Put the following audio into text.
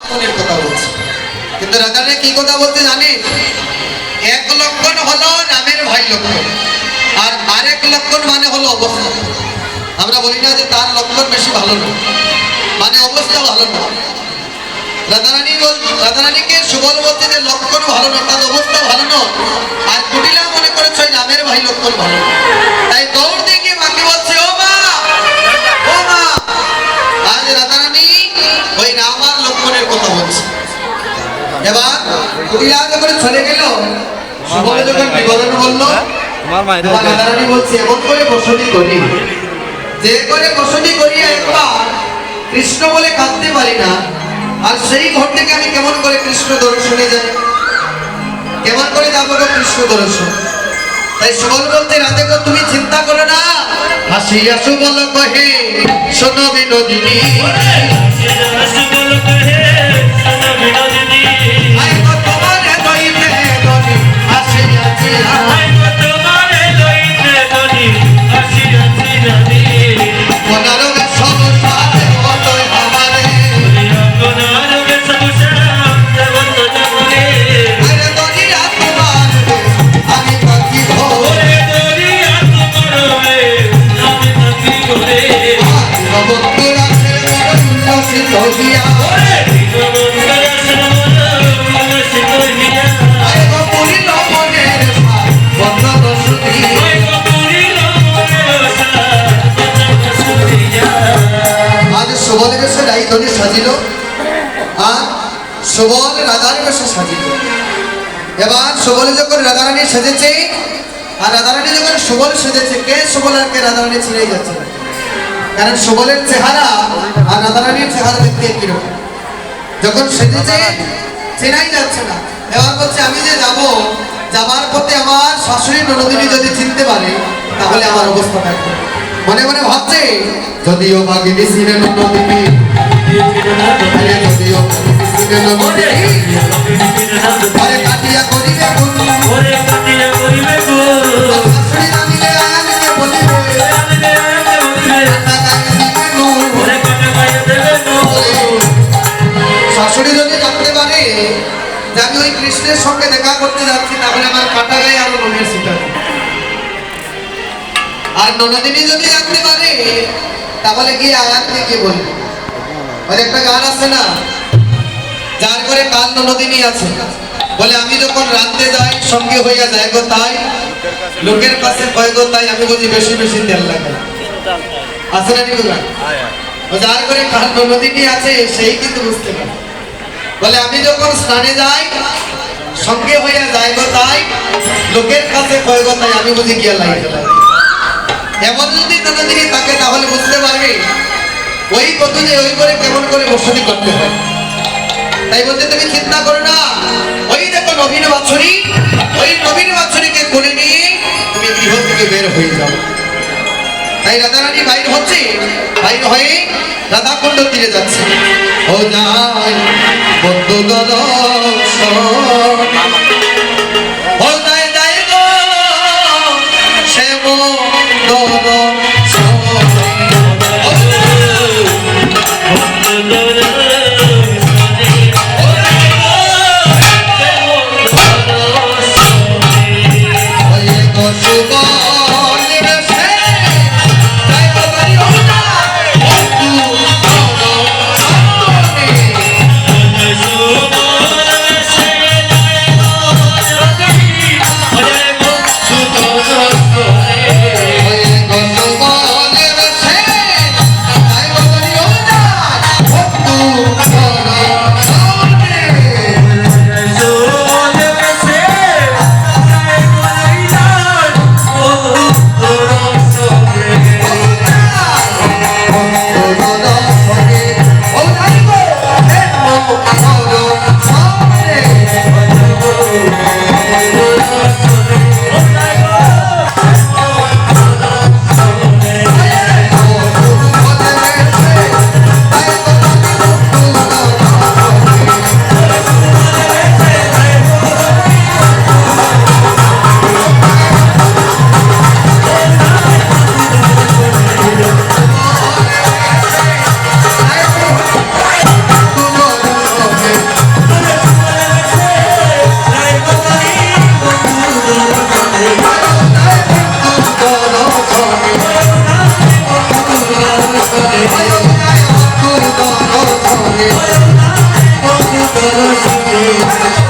লক্ষণের কথা বলছে, কিন্তু রাধারানী কি কথা বলতে জানেন? এক লক্ষণ হলো রামের ভাই লক্ষণ, আর আরেক লক্ষণ মানে হলো অবস্থা। আমরা বলি না যে তার লক্ষণ বেশি ভালো না, মানে অবস্থা ভালো না। রাধারানীকে সুবল বলছে যে লক্ষণ ভালো না, তার অবস্থা ভালো না, আর কুটিলা মনে করেছে ওই রামের ভাই লক্ষণ ভালো। তাই দৌড় দিয়ে গিয়ে মাকে বলছে, ও মা, ও মা, আজ রাধারানী ওই রাম আর লক্ষণের কথা বলছে। এবার কুটিলা যখন চলে গেল, সুবল যখন বিবরণ বললো, রাধারানী বলছে, এমন করে বসতি করি, যে করে বসতি করিয়া একবার কৃষ্ণ বলে কাঁদতে পারি না, আর সেই ঘর থেকে আমি কেমন করে কৃষ্ণ দর্শনে যাই, কেমন করে যাবো কৃষ্ণ দর্শন? তাই সুবল বলতে, রাধে গো তুমি চিন্তা করো না, হাসিয়া সুবল কহে শোনো বিনোদিনী, সাজিল, আর সুবল রাধার বেশে সাজিল। এবার সুবল যখন রাধারানী সেজেছে, আর রাধারানী যখন সুবল সেজেছে, কে সুবল আর কে রাধারানী ছিঁড়েই যাচ্ছে না, কারণ সুবলের চেহারা আর রাধারানীর চেহারা দেখতে একই রকম। যখন সেজেছে চেনাই যাচ্ছে না। এবার বলছে, আমি যে যাব, যাবার পথে আমার শাশুড়ি ননদিনী যদি চিনতে পারে তাহলে আমার অবস্থা থাকবে। মনে মনে ভাবছে, যদিও ভাগিনী ছিলেন ননদিনী, যদিও ছিলেন ননদিনী, আরে কাটিয়া করিবে গুণ, শাশুড়ি জানিলে আয়ানকে বলিবে, শাশুড়ি যদি জানতে পারে যে আমি ওই কৃষ্ণের সঙ্গে দেখা করতে যাচ্ছি, তাহলে আমার কাটা গায়ে আরো মনের ছিটাবে। আর ননদিনী যদি জানতে পারে তাহলে গিয়ে আয়াতকে কি বলবে? ওর একটা গান আছে না, যার করে কাল ননদিনী আছে, বলে আমি যখন রাঁধতে যাই সঙ্গে হইয়া যায় গো তাই, লোকের কাছে কয় গো তাই, আমি বুঝি বেশি বেশি তেল লাগে। আছে না নিকু গান? যার করে কাল ননদিনী আছে সেই কিন্তু বুঝতে পারে, বলে আমি যখন স্নানে যাই সঙ্গে হইয়া যায় গো তাই, লোকের কাছে কয় গো তাই, আমি বুঝি গিয়া লাগে। এমন যদি ননদিনী থাকে তাহলে বুঝতে পারবে ওই বধূ যে ওই করে কেমন করে বসতি করতে হয়। তাই বলতে, তুমি চিন্তা করো না, ওই দেখো নবীন বাছুরি, ওই নবীন বাছুরিকে কোলে নিয়ে তুমি গৃহ থেকে বের হয়ে যাও। তাই রাধারানী বাইর হচ্ছে, বাইর হয়ে রাধাকুণ্ড তীরে যাচ্ছে। ও যাই বন্ধু দর্শন, ও যাই যাই গো শ্যাম দর্শন, বন্ধু তোর সুখে